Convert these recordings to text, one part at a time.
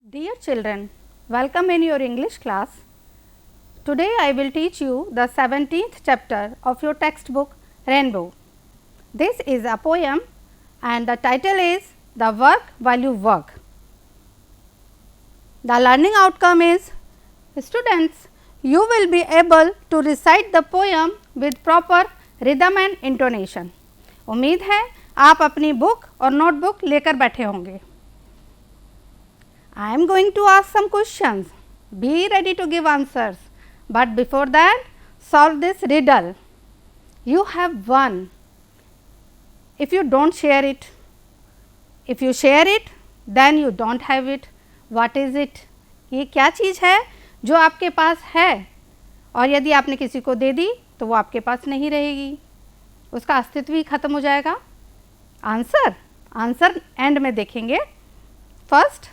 Dear children, welcome in your English class. Today I will teach you the 17th chapter of your textbook Rainbow. This is a poem and the title is The Work While You Work. The learning outcome is, students, you will be able to recite the poem with proper rhythm and intonation. उम्मीद है आप अपनी book और notebook लेकर बैठे होंगे. I am going to ask some questions. Be ready to give answers. But before that, solve this riddle. You have one. If you don't share it, if you share it, then you don't have it. What is it? ये क्या चीज़ है जो आपके पास है और यदि आपने किसी को दे दी तो वो आपके पास नहीं रहेगी, उसका अस्तित्व ही खत्म हो जाएगा. आंसर एंड में देखेंगे. First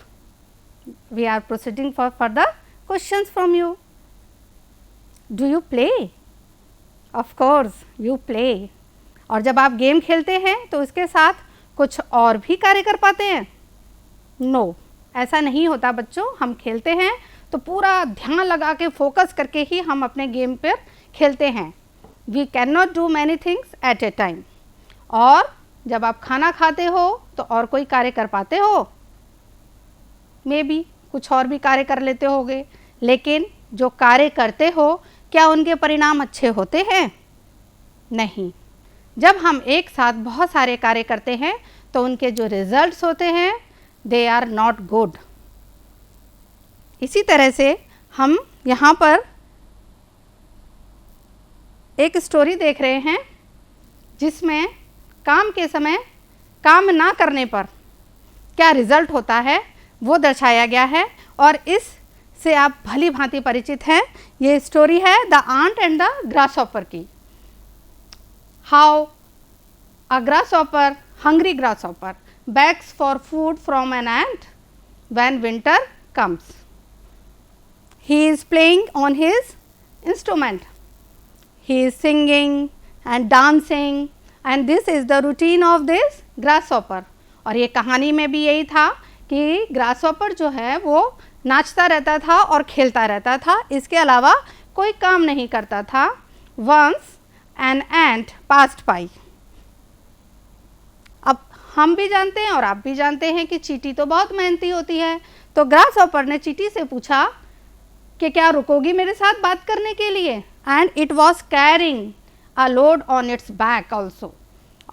we are proceeding for further questions from you. Do you play? Of course you play. और जब आप गेम खेलते हैं तो उसके साथ कुछ और भी कार्य कर पाते हैं? No, ऐसा नहीं होता बच्चों. हम खेलते हैं तो पूरा ध्यान लगा के फोकस करके ही हम अपने गेम पर खेलते हैं. We cannot do many things at a time. और जब आप खाना खाते हो तो और कोई कार्य कर पाते हो? मे बी कुछ और भी कार्य कर लेते होंगे, लेकिन जो कार्य करते हो क्या उनके परिणाम अच्छे होते हैं? नहीं. जब हम एक साथ बहुत सारे कार्य करते हैं तो उनके जो रिजल्ट्स होते हैं दे आर नॉट गुड. इसी तरह से हम यहाँ पर एक स्टोरी देख रहे हैं जिसमें काम के समय काम ना करने पर क्या रिजल्ट होता है वो दर्शाया गया है और इस से आप भली भांति परिचित हैं. ये स्टोरी है the ant and the grasshopper की. How a grasshopper, hungry grasshopper, begs for food from an ant when winter comes. He is playing on his instrument. He is singing and dancing and this is the routine of this grasshopper. और ये कहानी में भी यही था कि grasshopper जो है वो नाचता रहता था और खेलता रहता था, इसके अलावा कोई काम नहीं करता था. Once an ant passed by. अब हम भी जानते हैं और आप भी जानते हैं कि चींटी तो बहुत मेहनती होती है. तो ग्रासहॉपर ने चींटी से पूछा कि क्या रुकोगी मेरे साथ बात करने के लिए? And it was carrying a load on its back also.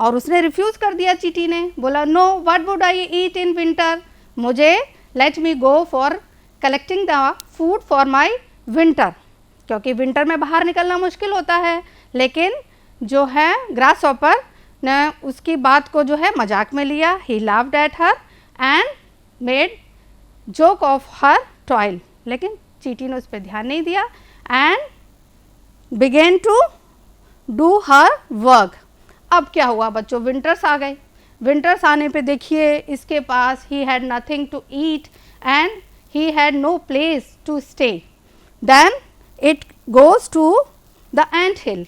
और उसने रिफ्यूज़ कर दिया. चींटी ने बोला no, what would I eat in winter. मुझे let me go for collecting the food for my winter, क्योंकि विंटर में बाहर निकलना मुश्किल होता है. लेकिन जो है ग्रासहॉपर ने उसकी बात को जो है मजाक में लिया. He laughed at her and made joke of her toil. लेकिन चींटी ने उस पर ध्यान नहीं दिया and began to do her work. अब क्या हुआ बच्चों, विंटर्स आ गए. विंटर्स आने पे देखिए इसके पास he had nothing to eat and he had no place to stay. Then it goes to the ant hill.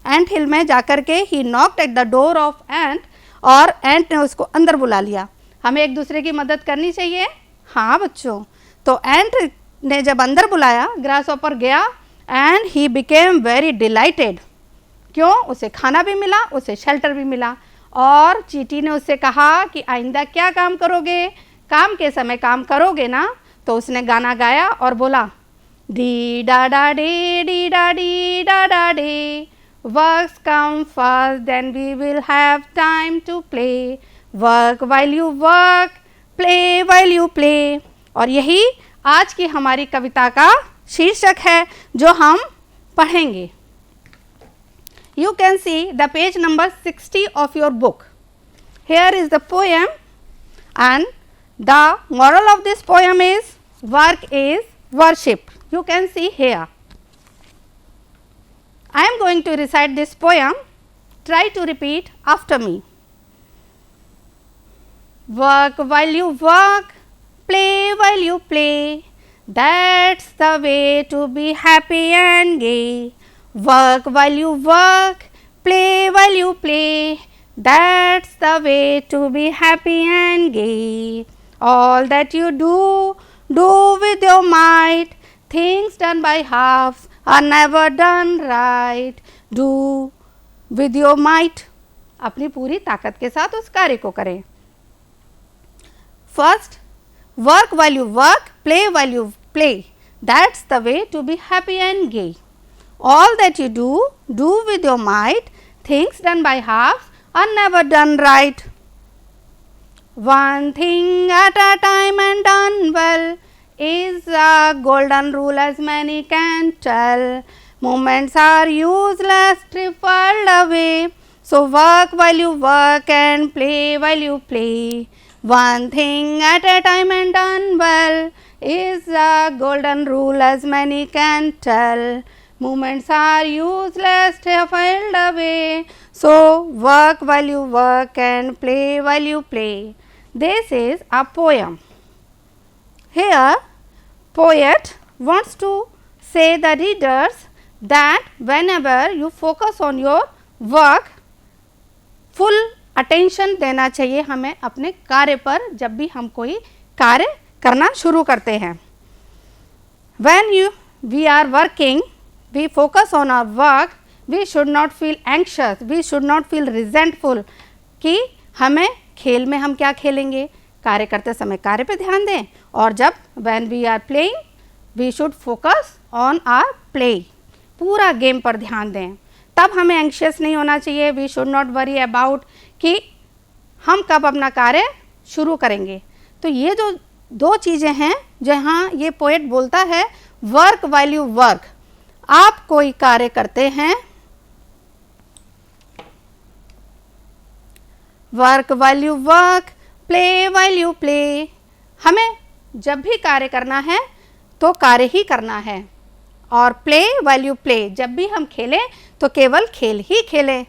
Ant hill में जाकर के he knocked at the door of ant और एंट ने उसको अंदर बुला लिया. हमें एक दूसरे की मदद करनी चाहिए. हाँ बच्चों. तो एंट ने जब अंदर बुलाया, ग्रासहॉपर गया and he became very dilated. क्यों? उसे खाना भी मिला, उसे शेल्टर भी मिला. और चींटी ने उससे कहा कि आइंदा क्या काम करोगे, काम के समय काम करोगे ना. तो उसने गाना गाया और बोला डी डा डा डे डी डा डी डा डा डे, works come first then we will have time to play, work while you work, play while you play. और यही आज की हमारी कविता का शीर्षक है जो हम पढ़ेंगे. You can see the page number 60 of your book. Here is the poem and the moral of this poem is work is worship. You can see here. I am going to recite this poem. Try to repeat after me. Work while you work, play while you play. That's the way to be happy and gay. Work while you work, play while you play. That's the way to be happy and gay. All that you do, Do with your might. Things done by halves are never done right. Do with your might. अपनी पूरी ताकत के साथ उस कार्य को करें. First, work while you work, play while you play. That's the way to be happy and gay. All that you do, do with your might. Things done by halves are never done right. One thing at a time and done well is a golden rule as many can tell. Moments are useless, trifled away. So work while you work and play while you play. One thing at a time and done well is a golden rule as many can tell. Moments are useless, trifled away. So work while you work and play while you play. This is a poem. Here, poet wants to say the readers that whenever you focus on your work, full attention देना चाहिए हमें अपने कार्य पर जब भी हम कोई कार्य करना शुरू करते हैं. When we are working, we focus on our work. We should not feel anxious. We should not feel resentful कि हमें खेल में हम क्या खेलेंगे, कार्य करते समय कार्य पे ध्यान दें. और जब when we are playing, we should focus on our play. पूरा गेम पर ध्यान दें. तब हमें एंशियस नहीं होना चाहिए. We should not worry about कि हम कब अपना कार्य शुरू करेंगे. तो ये जो दो चीज़ें हैं जहाँ ये पोएट बोलता है वर्क वाइल यू वर्क. आप कोई कार्य करते हैं, work while you work, play while you play. हमें जब भी कार्य करना है तो कार्य ही करना है. और प्ले वाइल यू प्ले, जब भी हम खेलें तो केवल खेल ही खेलें.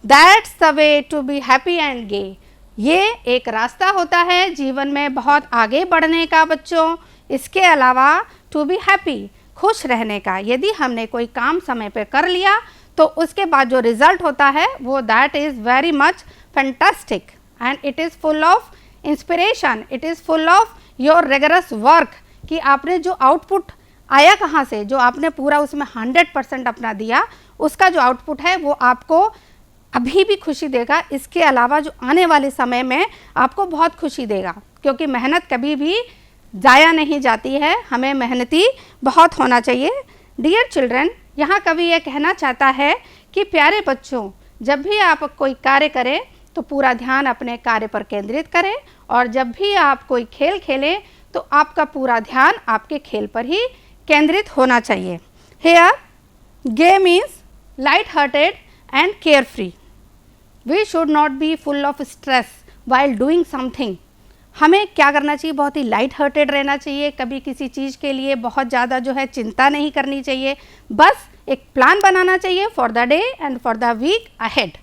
That's the way to be happy and gay. ये एक रास्ता होता है जीवन में बहुत आगे बढ़ने का बच्चों. इसके अलावा टू बी हैप्पी, खुश रहने का. यदि हमने कोई काम समय पे कर लिया तो उसके बाद जो रिजल्ट होता है वो that is very much fantastic and it is full of inspiration. It is full of your rigorous work कि आपने जो आउटपुट आया कहाँ से, जो आपने पूरा उसमें 100% अपना दिया, उसका जो आउटपुट है वो आपको अभी भी खुशी देगा. इसके अलावा जो आने वाले समय में आपको बहुत खुशी देगा क्योंकि मेहनत कभी भी ज़ाया नहीं जाती है. हमें मेहनती बहुत होना चाहिए. डियर चिल्ड्रन, यहाँ कवि ये कहना चाहता है कि प्यारे बच्चों, जब भी आप कोई कार्य करें तो पूरा ध्यान अपने कार्य पर केंद्रित करें और जब भी आप कोई खेल खेलें तो आपका पूरा ध्यान आपके खेल पर ही केंद्रित होना चाहिए. Here gay means light hearted and care free. We should not be full of stress while doing something. हमें क्या करना चाहिए, बहुत ही लाइट हार्टेड रहना चाहिए. कभी किसी चीज़ के लिए बहुत ज़्यादा जो है चिंता नहीं करनी चाहिए. बस एक प्लान बनाना चाहिए for the day and for the week ahead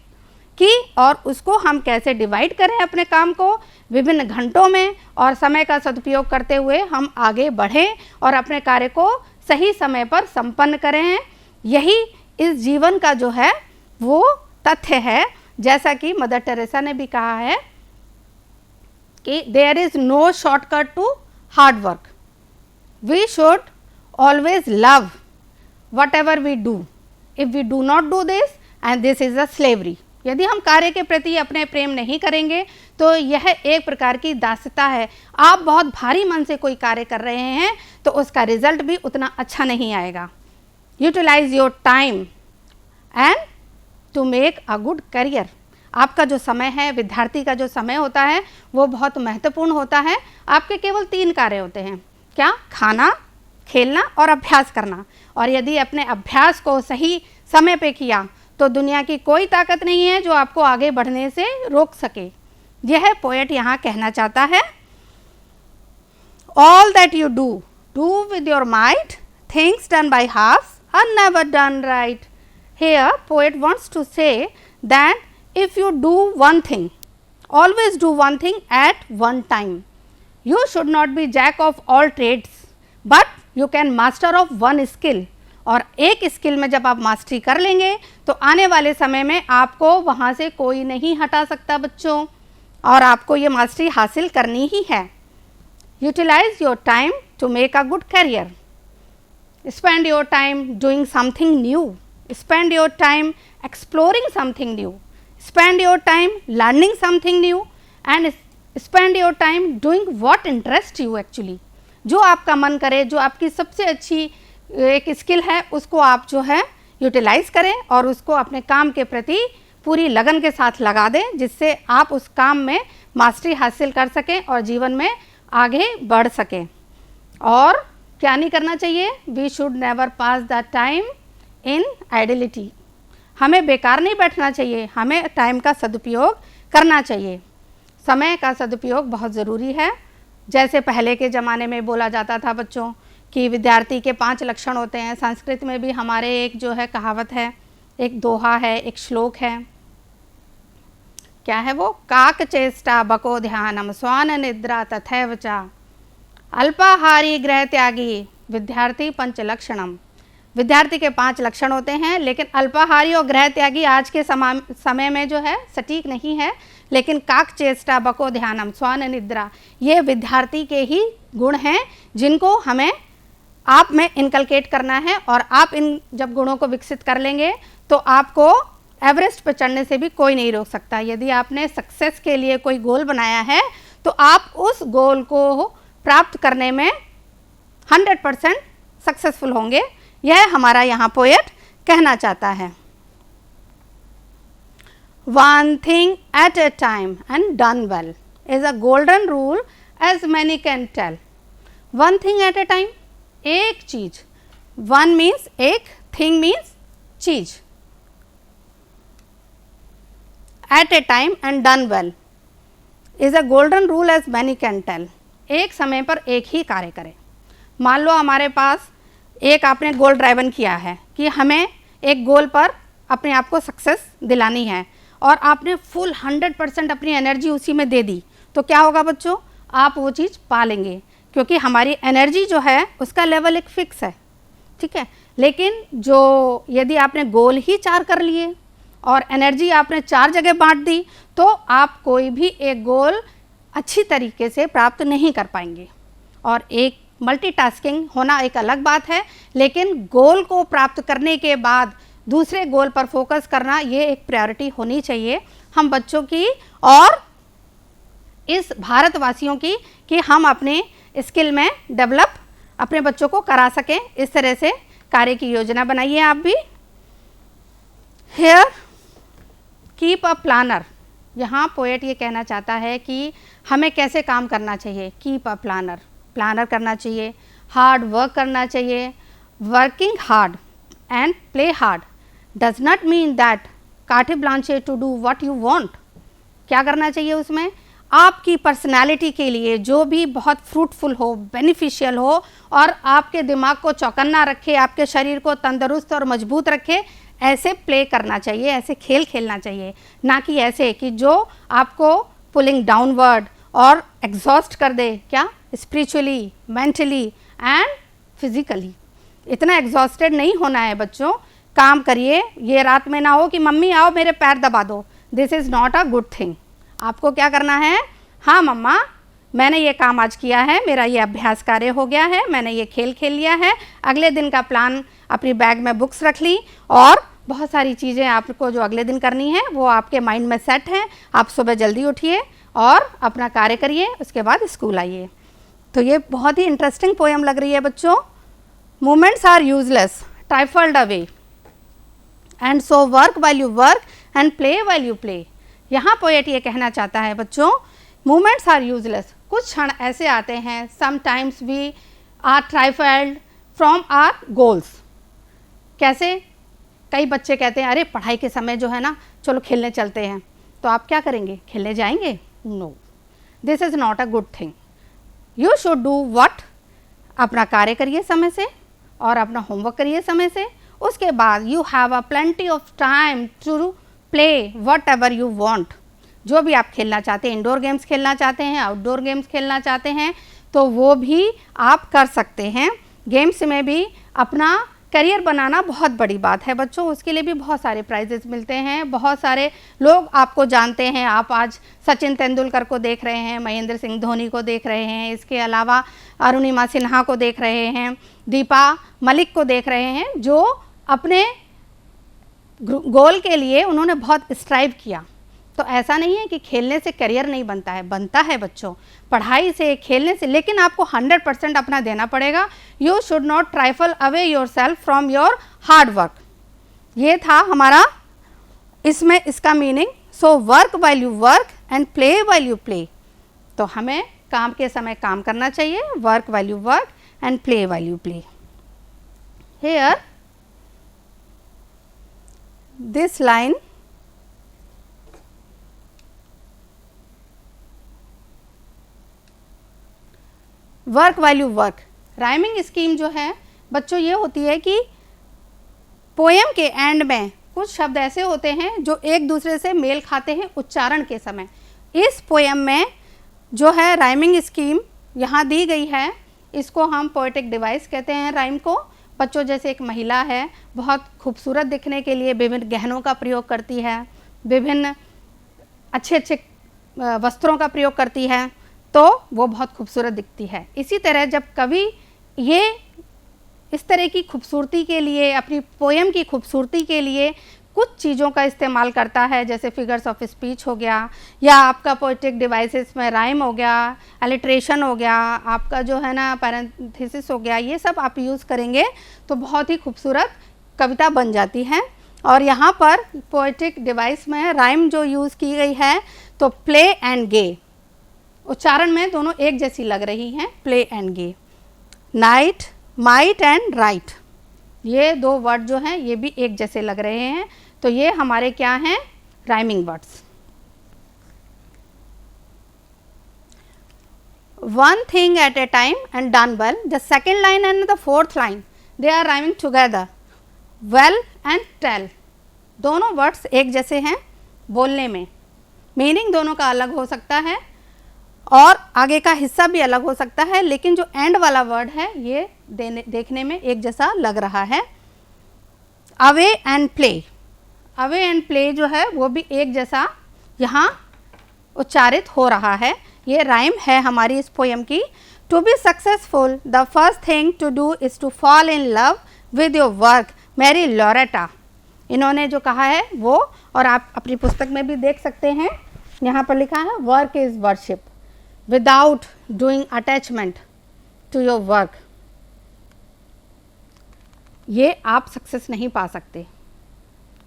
कि और उसको हम कैसे डिवाइड करें अपने काम को विभिन्न घंटों में और समय का सदुपयोग करते हुए हम आगे बढ़ें और अपने कार्य को सही समय पर संपन्न करें. यही इस जीवन का जो है वो तथ्य है. जैसा कि मदर टेरेसा ने भी कहा है कि there is no shortcut to hard work. We should always love whatever we do. If we do not do this and this is a slavery. यदि हम कार्य के प्रति अपने प्रेम नहीं करेंगे तो यह एक प्रकार की दासता है. आप बहुत भारी मन से कोई कार्य कर रहे हैं तो उसका रिजल्ट भी उतना अच्छा नहीं आएगा. Utilise your time and to make a good career. आपका जो समय है, विद्यार्थी का जो समय होता है वो बहुत महत्वपूर्ण होता है. आपके केवल 3 कार्य होते हैं. क्या? खाना, खेलना और अभ्यास करना. और यदि अपने अभ्यास को सही समय पे किया तो दुनिया की कोई ताकत नहीं है जो आपको आगे बढ़ने से रोक सके. यह पोएट यहाँ कहना चाहता है. All that you do, do with your might. Things done by half are never done right. Here poet wants to say that if you do one thing, always do one thing at one time. You should not be jack of all trades, but you can master of one skill. और एक skill में जब आप mastery कर लेंगे तो आने वाले समय में आपको वहाँ से कोई नहीं हटा सकता बच्चों, और आपको ये मास्टरी हासिल करनी ही है. Utilize your time to make a good career. Spend your time doing something new. Spend your time exploring something new. Spend your time learning something new and spend your time doing what interests you actually. जो आपका मन करे, जो आपकी सबसे अच्छी एक skill है, उसको आप जो है यूटिलाइज करें और उसको अपने काम के प्रति पूरी लगन के साथ लगा दें, जिससे आप उस काम में मास्टरी हासिल कर सकें और जीवन में आगे बढ़ सकें। और क्या नहीं करना चाहिए? We should never pass the time in idleness. हमें बेकार नहीं बैठना चाहिए, हमें टाइम का सदुपयोग करना चाहिए। समय का सदुपयोग बहुत ज़रूरी है। जैसे पहले के ज़माने में बोला जाता था बच्चों कि विद्यार्थी के 5 लक्षण होते हैं। संस्कृत में भी हमारे एक जो है कहावत है, एक दोहा है, एक श्लोक है। क्या है वो? काक चेष्टा बको ध्यानम स्वान निद्रा तथैव च अल्पाहारी गृह त्यागी विद्यार्थी पंच लक्षणम। विद्यार्थी के 5 लक्षण होते हैं, लेकिन अल्पाहारी और गृह त्यागी आज के समय में जो है सटीक नहीं है। लेकिन काक चेष्टा बको ध्यानम स्वान निद्रा, ये विद्यार्थी के ही गुण हैं जिनको हमें आप में इनकलकेट करना है। और आप इन जब गुणों को विकसित कर लेंगे तो आपको एवरेस्ट पर चढ़ने से भी कोई नहीं रोक सकता। यदि आपने सक्सेस के लिए कोई गोल बनाया है तो आप उस गोल को प्राप्त करने में 100% सक्सेसफुल होंगे। यह हमारा यहाँ पोएट कहना चाहता है। One thing at a time and done well is a golden rule as many can tell. One thing at a time, एक चीज। One means एक, thing means चीज। At a time and done well is a golden rule as many can tell. एक समय पर एक ही कार्य करें। मान लो हमारे पास एक आपने गोल ड्राइवन किया है कि हमें एक गोल पर अपने आप को सक्सेस दिलानी है और आपने फुल 100% अपनी एनर्जी उसी में दे दी, तो क्या होगा बच्चों? आप वो चीज़ पा लेंगे, क्योंकि हमारी एनर्जी जो है उसका लेवल एक फिक्स है, ठीक है। लेकिन जो यदि आपने गोल ही 4 कर लिए और एनर्जी आपने 4 जगह बांट दी, तो आप कोई भी एक गोल अच्छी तरीके से प्राप्त नहीं कर पाएंगे। और एक मल्टीटास्किंग होना एक अलग बात है, लेकिन गोल को प्राप्त करने के बाद दूसरे गोल पर फोकस करना, ये एक प्रायोरिटी होनी चाहिए हम बच्चों की और इस भारतवासियों की, कि हम अपने स्किल में डेवलप अपने बच्चों को करा सकें। इस तरह से कार्य की योजना बनाइए आप भी। Here keep a planner. यहाँ पोएट ये कहना चाहता है कि हमें कैसे काम करना चाहिए। कीप अ प्लानर, प्लानर करना चाहिए, हार्ड वर्क करना चाहिए। Working hard and play hard does not mean that carte blanche to do what you want. क्या करना चाहिए उसमें? आपकी पर्सनालिटी के लिए जो भी बहुत फ्रूटफुल हो, बेनिफिशियल हो और आपके दिमाग को चौकन्ना रखे, आपके शरीर को तंदुरुस्त और मजबूत रखे, ऐसे प्ले करना चाहिए, ऐसे खेल खेलना चाहिए। ना कि ऐसे कि जो आपको पुलिंग डाउनवर्ड और एग्जॉस्ट कर दे, क्या स्पिरिचुअली, मेंटली एंड फिजिकली। इतना एग्जॉस्टेड नहीं होना है बच्चों। काम करिए, ये रात में ना हो कि मम्मी आओ मेरे पैर दबा दो। This is not a good thing. आपको क्या करना है? हाँ मम्मा, मैंने ये काम आज किया है, मेरा ये अभ्यास कार्य हो गया है, मैंने ये खेल खेल लिया है, अगले दिन का प्लान अपनी बैग में बुक्स रख ली और बहुत सारी चीज़ें आपको जो अगले दिन करनी है वो आपके माइंड में सेट हैं। आप सुबह जल्दी उठिए और अपना कार्य करिए, उसके बाद स्कूल आइए। तो ये बहुत ही इंटरेस्टिंग पोएम लग रही है बच्चों। Moments are useless, trifled away and so work while you work and play while you play. यहाँ पोएट ये कहना चाहता है बच्चों, मोमेंट्स आर यूजलेस। कुछ क्षण ऐसे आते हैं, sometimes we are trifled from our goals. कैसे? कई बच्चे कहते हैं अरे पढ़ाई के समय जो है ना, चलो खेलने चलते हैं। तो आप क्या करेंगे? खेलने जाएंगे? No, this is not a good thing. You should do what, अपना कार्य करिए समय से और अपना होमवर्क करिए समय से। उसके बाद you have a plenty of time to play whatever you want. जो भी आप खेलना चाहते हैं, इंडोर गेम्स खेलना चाहते हैं, आउटडोर गेम्स खेलना चाहते हैं, तो वो भी आप कर सकते हैं। गेम्स में भी अपना करियर बनाना बहुत बड़ी बात है बच्चों, उसके लिए भी बहुत सारे प्राइजेस मिलते हैं, बहुत सारे लोग आपको जानते हैं। आप आज सचिन तेंदुलकर को देख रहे हैं, महेंद्र सिंह धोनी को देख रहे हैं, इसके अलावा अरुणिमा सिन्हा को देख रहे हैं, दीपा मलिक को देख रहे हैं, जो अपने गोल के लिए उन्होंने बहुत स्ट्राइव किया। तो ऐसा नहीं है कि खेलने से करियर नहीं बनता है, बनता है बच्चों, पढ़ाई से, खेलने से, लेकिन आपको 100% अपना देना पड़ेगा। You should not trifle away your self from your hard work. ये था हमारा इसमें इसका meaning. So work while you work and play while you play. तो हमें काम के समय काम करना चाहिए, work while you work and play while you play. Here this line work while you work, rhyming scheme जो है बच्चों ये होती है कि पोएम के एंड में कुछ शब्द ऐसे होते हैं जो एक दूसरे से मेल खाते हैं उच्चारण के समय। इस पोएम में जो है राइमिंग स्कीम यहाँ दी गई है, इसको हम पोएटिक डिवाइस कहते हैं। राइम को बच्चों, जैसे एक महिला है, बहुत खूबसूरत दिखने के लिए विभिन्न गहनों का प्रयोग करती है, विभिन्न अच्छे अच्छे वस्त्रों का प्रयोग करती है, तो वो बहुत खूबसूरत दिखती है। इसी तरह जब कवि ये इस तरह की खूबसूरती के लिए, अपनी पोएम की खूबसूरती के लिए कुछ चीज़ों का इस्तेमाल करता है, जैसे फिगर्स ऑफ स्पीच हो गया, या आपका पोएटिक डिवाइसेस में राइम हो गया, अलिट्रेशन हो गया, आपका जो है ना पैरेंथेसिस हो गया, ये सब आप यूज़ करेंगे तो बहुत ही खूबसूरत कविता बन जाती है। और यहाँ पर पोएटिक डिवाइस में राइम जो यूज़ की गई है, तो प्ले एंड गे, उच्चारण में दोनों एक जैसी लग रही हैं, play and gay. Night, might and right, ये दो वर्ड जो हैं ये भी एक जैसे लग रहे हैं, तो ये हमारे क्या हैं, rhyming words. One thing at a time and done well, the second line and the fourth line they are rhyming together. Well and tell, दोनों वर्ड्स एक जैसे हैं बोलने में, मीनिंग दोनों का अलग हो सकता है और आगे का हिस्सा भी अलग हो सकता है, लेकिन जो एंड वाला वर्ड है ये देखने में एक जैसा लग रहा है। Away and play, away and play जो है वो भी एक जैसा यहाँ उच्चारित हो रहा है। ये राइम है हमारी इस पोएम की। To be successful the first thing to do is to fall in love with your work, Mary Lauretta. इन्होंने जो कहा है वो, और आप अपनी पुस्तक में भी देख सकते हैं, यहाँ पर लिखा है work is worship without doing attachment to your work। ये आप सक्सेस नहीं पा सकते।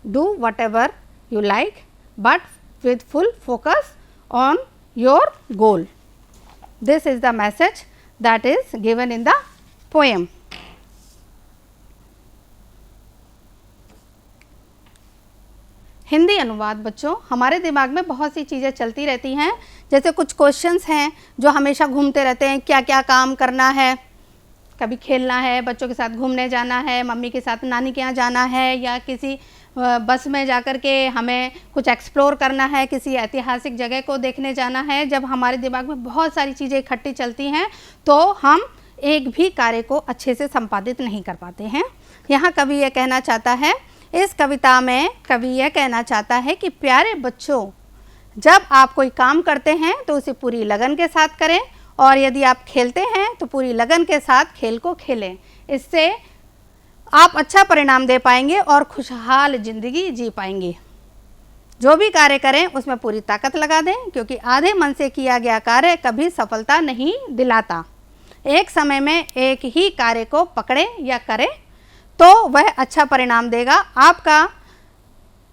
Do whatever you like but with full focus on your goal। This is the message that is given in the poem। Hindi अनुवाद बच्चों, हमारे दिमाग में बहुत सी चीज़ें चलती रहती हैं, जैसे कुछ क्वेश्चंस हैं जो हमेशा घूमते रहते हैं, क्या क्या काम करना है, कभी खेलना है, बच्चों के साथ घूमने जाना है, मम्मी के साथ नानी के यहाँ जाना है, या किसी बस में जाकर के हमें कुछ एक्सप्लोर करना है, किसी ऐतिहासिक जगह को देखने जाना है। जब हमारे दिमाग में बहुत सारी चीज़ें इकट्ठी चलती हैं तो हम एक भी कार्य को अच्छे से संपादित नहीं कर पाते हैं। यहाँ कवि यह कहना चाहता है, इस कविता में कवि यह कहना चाहता है कि प्यारे बच्चों, जब आप कोई काम करते हैं तो उसे पूरी लगन के साथ करें, और यदि आप खेलते हैं तो पूरी लगन के साथ खेल को खेलें। इससे आप अच्छा परिणाम दे पाएंगे और खुशहाल ज़िंदगी जी पाएंगे। जो भी कार्य करें उसमें पूरी ताकत लगा दें, क्योंकि आधे मन से किया गया कार्य कभी सफलता नहीं दिलाता। एक समय में एक ही कार्य को पकड़े या करें तो वह अच्छा परिणाम देगा। आपका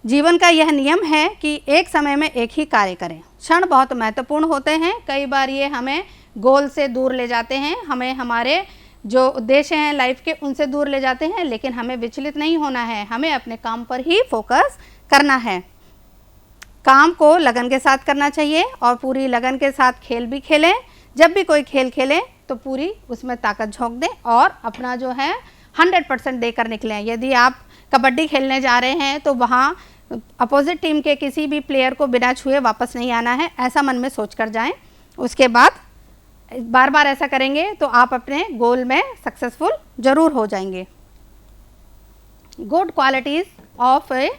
जीवन का यह नियम है कि एक समय में एक ही कार्य करें। क्षण बहुत महत्वपूर्ण होते हैं, कई बार ये हमें गोल से दूर ले जाते हैं, हमें हमारे जो उद्देश्य हैं लाइफ के उनसे दूर ले जाते हैं, लेकिन हमें विचलित नहीं होना है, हमें अपने काम पर ही फोकस करना है। काम को लगन के साथ करना चाहिए और पूरी लगन के साथ खेल भी खेलें। जब भी कोई खेल खेलें तो पूरी उसमें ताकत झोंक दें और अपना जो है 100% देकर निकलें। यदि आप कबड्डी खेलने जा रहे हैं तो वहाँ अपोजिट टीम के किसी भी प्लेयर को बिना छुए वापस नहीं आना है, ऐसा मन में सोच कर जाएँ। उसके बाद बार बार ऐसा करेंगे तो आप अपने गोल में सक्सेसफुल ज़रूर हो जाएंगे। Good qualities of a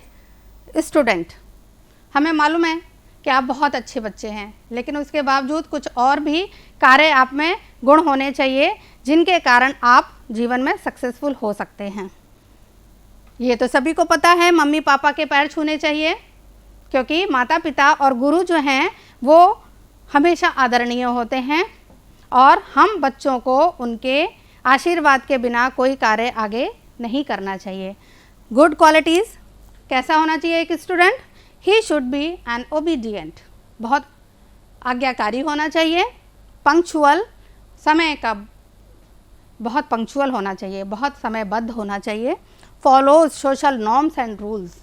student. हमें मालूम है कि आप बहुत अच्छे बच्चे हैं, लेकिन उसके बावजूद कुछ और भी कार्य आप में गुण होने चाहिए जिनके कारण आप जीवन में सक्सेसफुल हो सकते हैं। ये तो सभी को पता है, मम्मी पापा के पैर छूने चाहिए, क्योंकि माता पिता और गुरु जो हैं वो हमेशा आदरणीय होते हैं और हम बच्चों को उनके आशीर्वाद के बिना कोई कार्य आगे नहीं करना चाहिए। गुड क्वालिटीज़ कैसा होना चाहिए एक student? He should B N obedient, बहुत आज्ञाकारी होना चाहिए। पंक्चुअल, समय का बहुत पंक्चुअल होना चाहिए, बहुत समयबद्ध होना चाहिए। Follows social norms and rules.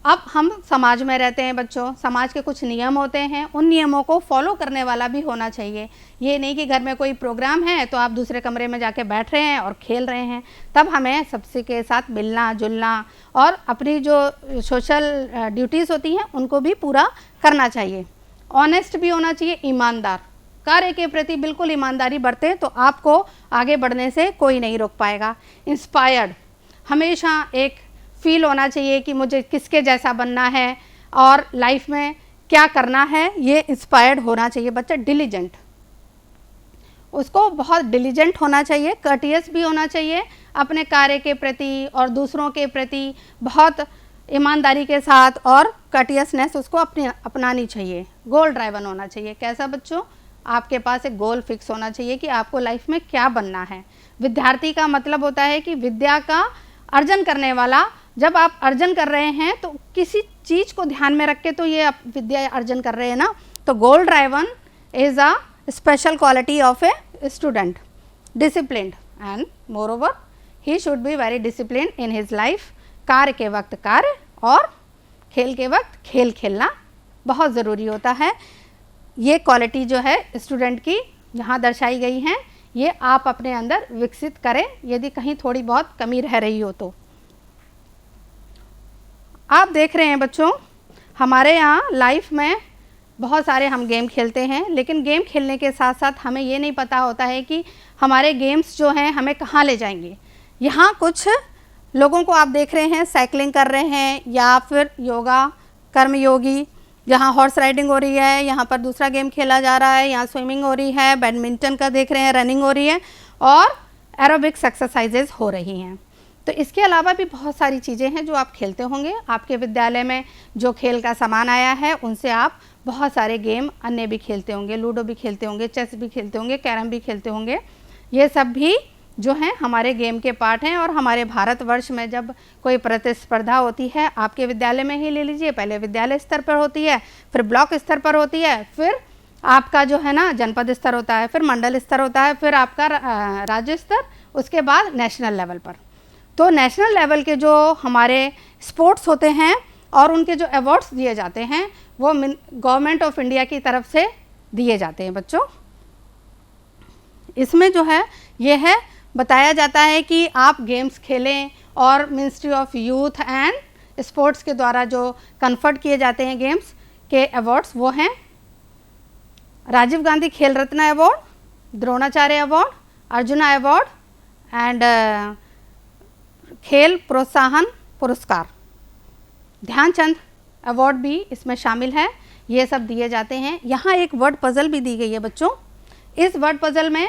अब हम समाज में रहते हैं बच्चों, समाज के कुछ नियम होते हैं, उन नियमों को फॉलो करने वाला भी होना चाहिए। ये नहीं कि घर में कोई प्रोग्राम है तो आप दूसरे कमरे में जाके बैठ रहे हैं और खेल रहे हैं, तब हमें सबसे के साथ मिलना जुलना और अपनी जो सोशल ड्यूटीज़ होती हैं उनको भी पूरा करना चाहिए। ऑनेस्ट भी होना चाहिए, ईमानदार, कार्य के प्रति बिल्कुल ईमानदारी बरतें तो आपको आगे बढ़ने से कोई नहीं रोक पाएगा। इंस्पायर्ड, हमेशा एक फील होना चाहिए कि मुझे किसके जैसा बनना है और लाइफ में क्या करना है, ये इंस्पायर्ड होना चाहिए बच्चा। डिलीजेंट, उसको बहुत डिलीजेंट होना चाहिए। कर्टियस भी होना चाहिए, अपने कार्य के प्रति और दूसरों के प्रति बहुत ईमानदारी के साथ और कर्टियसनेस उसको अपनानी चाहिए। गोल ड्राइवन होना चाहिए। कैसा बच्चों? आपके पास एक गोल फिक्स होना चाहिए कि आपको लाइफ में क्या बनना है। विद्यार्थी का मतलब होता है कि विद्या का अर्जन करने वाला। जब आप अर्जन कर रहे हैं तो किसी चीज़ को ध्यान में रख के तो ये आप विद्या अर्जन कर रहे हैं ना। तो goal driven is a special quality of a student. Disciplined and moreover he should be very disciplined in his life. कार्य के वक्त कार्य और खेल के वक्त खेल खेलना बहुत ज़रूरी होता है। ये क्वालिटी जो है स्टूडेंट की यहाँ दर्शाई गई हैं, ये आप अपने अंदर विकसित करें यदि कहीं थोड़ी बहुत कमी रह रही हो तो। आप देख रहे हैं बच्चों, हमारे यहाँ लाइफ में बहुत सारे हम गेम खेलते हैं, लेकिन गेम खेलने के साथ साथ हमें ये नहीं पता होता है कि हमारे गेम्स जो हैं हमें कहाँ ले जाएंगे। यहाँ कुछ लोगों को आप देख रहे हैं साइकिलिंग कर रहे हैं या फिर योगा कर्मयोगी, यहाँ हॉर्स राइडिंग हो रही है, यहाँ पर दूसरा गेम खेला जा रहा है, यहाँ स्विमिंग हो रही है, बैडमिंटन का देख रहे हैं, रनिंग हो रही है और एरोबिक्स एक्सरसाइजेज हो रही हैं। तो इसके अलावा भी बहुत सारी चीज़ें हैं जो आप खेलते होंगे। आपके विद्यालय में जो खेल का सामान आया है उनसे आप बहुत सारे गेम अन्य भी खेलते होंगे, लूडो भी खेलते होंगे, चेस भी खेलते होंगे, कैरम भी खेलते होंगे। ये सब भी जो हैं हमारे गेम के पार्ट हैं। और हमारे भारतवर्ष में जब कोई प्रतिस्पर्धा होती है, आपके विद्यालय में ही ले लीजिए, पहले विद्यालय स्तर पर होती है, फिर ब्लॉक स्तर पर होती है, फिर आपका जो है ना जनपद स्तर होता है, फिर मंडल स्तर होता है, फिर आपका राज्य स्तर, उसके बाद नेशनल लेवल पर। तो नेशनल लेवल के जो हमारे स्पोर्ट्स होते हैं और उनके जो अवार्ड्स दिए जाते हैं वो गवर्नमेंट ऑफ इंडिया की तरफ से दिए जाते हैं बच्चों। इसमें जो है ये है बताया जाता है कि आप गेम्स खेलें और ministry of youth and sports के द्वारा जो कन्फर्ट किए जाते हैं गेम्स के अवार्ड्स वो हैं Rajiv Gandhi Khel Ratna award, Dronacharya award, Arjuna award and Khel Protsahan पुरस्कार। ध्यानचंद अवार्ड भी इसमें शामिल है। ये सब दिए जाते हैं। यहाँ एक वर्ड पज़ल भी दी गई है बच्चों। इस वर्ड पज़ल में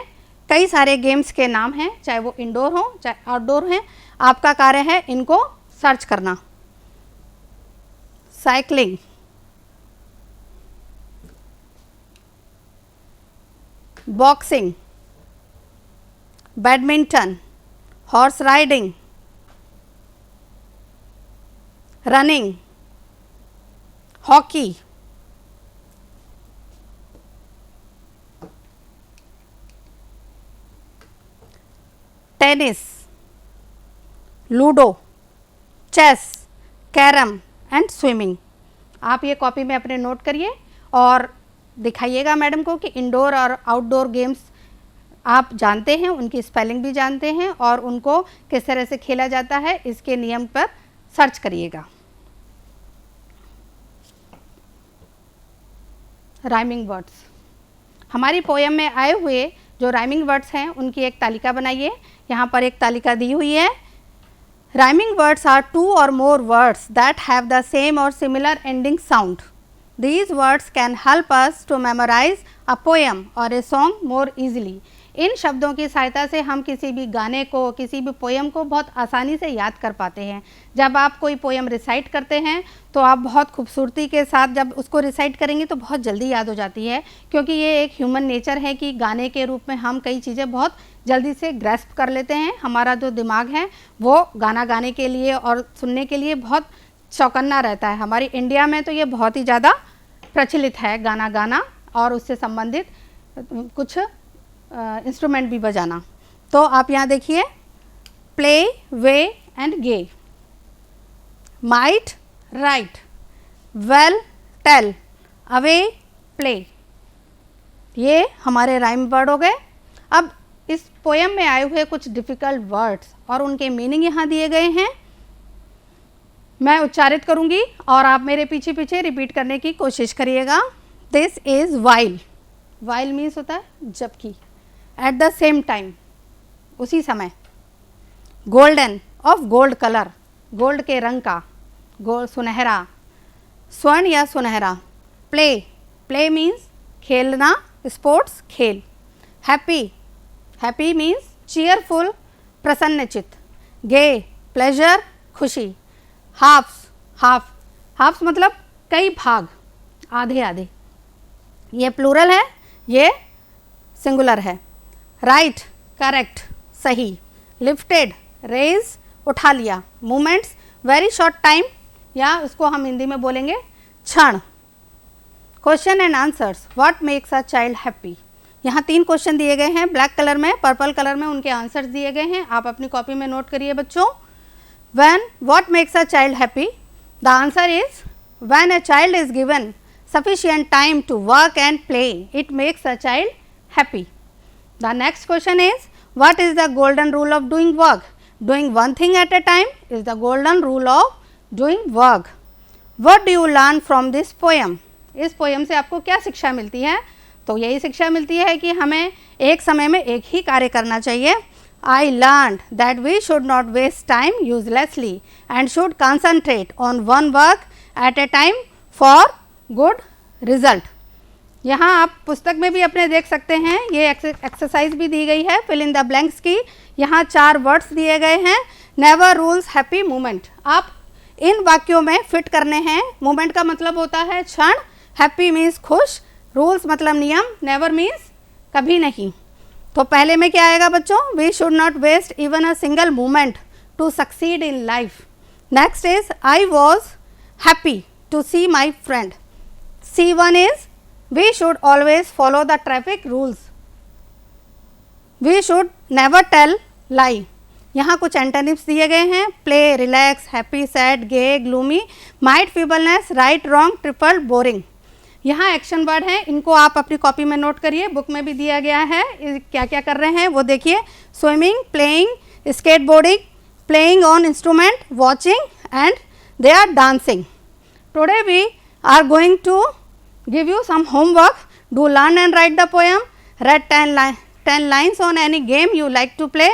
कई सारे गेम्स के नाम हैं, चाहे वो इंडोर हो चाहे आउटडोर हैं। आपका कार्य है इनको सर्च करना। Cycling, boxing, badminton, horse riding, running, hockey, tennis, ludo, chess, carrom and swimming. आप ये कॉपी में अपने नोट करिए और दिखाइएगा मैडम को कि इंडोर और आउटडोर गेम्स आप जानते हैं, उनकी स्पेलिंग भी जानते हैं और उनको किस तरह से खेला जाता है, इसके नियम पर सर्च करिएगा। राइमिंग वर्ड्स, हमारी पोएम में आए हुए जो राइमिंग वर्ड्स हैं उनकी एक तालिका बनाइए। यहाँ पर एक तालिका दी हुई है। Rhyming words are two or more words that have the same or similar ending sound. These words can help us to memorize a poem or a song more easily. इन शब्दों की सहायता से हम किसी भी गाने को, किसी भी पोएम को बहुत आसानी से याद कर पाते हैं। जब आप कोई पोएम रिसाइट करते हैं तो आप बहुत खूबसूरती के साथ जब उसको रिसाइट करेंगे तो बहुत जल्दी याद हो जाती है, क्योंकि ये एक ह्यूमन नेचर है कि गाने के रूप में हम कई चीज़ें बहुत जल्दी से ग्रैस्प कर लेते हैं। हमारा जो दिमाग है वो गाना गाने के लिए और सुनने के लिए बहुत चौकन्ना रहता है। हमारी इंडिया में तो ये बहुत ही ज़्यादा प्रचलित है गाना गाना और उससे संबंधित कुछ इंस्ट्रूमेंट भी बजाना। तो आप यहाँ देखिए, play, way and gay, might, right, well, tell, away, play, ये हमारे राइम वर्ड हो गए। अब इस पोएम में आए हुए कुछ डिफ़िकल्ट वर्ड्स और उनके मीनिंग यहाँ दिए गए हैं। मैं उच्चारित करूँगी और आप मेरे पीछे पीछे रिपीट करने की कोशिश करिएगा। This is while. While means होता है जबकि, एट द सेम टाइम, उसी समय। Golden, of gold colour, gold के रंग का, गोल्ड सुनहरा, स्वर्ण या सुनहरा। प्ले, प्ले मीन्स खेलना, स्पोर्ट्स, खेल। हैप्पी, हैप्पी मीन्स चीयरफुल, प्रसन्नचित्त। गे, प्लेजर, खुशी। हाफ्स, हाफ, हाफ्स मतलब कई भाग, आधे आधे। ये प्लूरल है, ये सिंगुलर है। राइट, करेक्ट, सही। लिफ्टेड, रेज, उठा लिया। मूवमेंट्स, वेरी शॉर्ट टाइम, या उसको हम हिंदी में बोलेंगे क्षण। Question and answers, what makes a child happy. यहाँ 3 क्वेश्चन दिए गए हैं, ब्लैक कलर में, पर्पल कलर में उनके आंसर्स दिए गए हैं। आप अपनी कॉपी में नोट करिए बच्चों। When, what makes a child happy, the answer is when a child is given sufficient time to work and play, it makes a child happy. The next question is, what is the golden rule of doing work? Doing one thing at a time is the golden rule of doing work. What do you learn from this poem? इस poem से आपको क्या शिक्षा मिलती है? तो यही शिक्षा मिलती है कि हमें एक समय में एक ही कार्य करना चाहिए। I learned that we should not waste time uselessly and should concentrate on one work at a time for good result. यहाँ आप पुस्तक में भी अपने देख सकते हैं, ये एक्सरसाइज भी दी गई है फिल इन द ब्लैंक्स की। यहाँ 4 वर्ड्स दिए गए हैं। नेवर रूल्स हैप्पी मोमेंट, आप इन वाक्यों में फिट करने हैं। मोमेंट का मतलब होता है क्षण, हैप्पी मीन्स खुश, रूल्स मतलब नियम, नेवर मीन्स कभी नहीं। तो पहले में क्या आएगा बच्चों, we should not waste even a single moment to succeed in life. Next is I was happy to see my friend. C1 is, we should always follow the traffic rules. We should never tell lie. यहाँ कुछ antonyms दिए गए हैं, play, relax, happy, sad, gay, gloomy, might, feebleness, right, wrong, triple, boring. यहाँ action word हैं, इनको आप अपनी कॉपी में नोट करिए, बुक में भी दिया गया है। क्या क्या कर रहे हैं वो देखिए, swimming, playing, skateboarding, playing on instrument, watching and they are dancing. Today we are going to give you some homework. Do learn and write the poem. Read 10 lines on any game you like to play.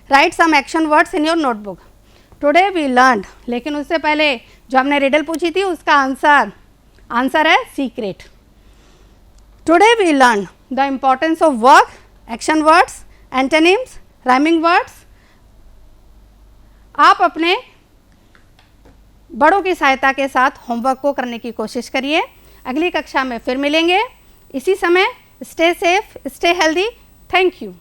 Write some action words in your notebook. Today we learned, लेकिन उससे पहले जो हमने riddle पूछी थी उसका answer है secret. Today we learned the importance of work, action words, antonyms, rhyming words. आप अपने बड़ों की सहायता के साथ होमवर्क को करने की कोशिश करिए। अगली कक्षा में फिर मिलेंगे इसी समय। Stay safe, stay healthy. Thank you.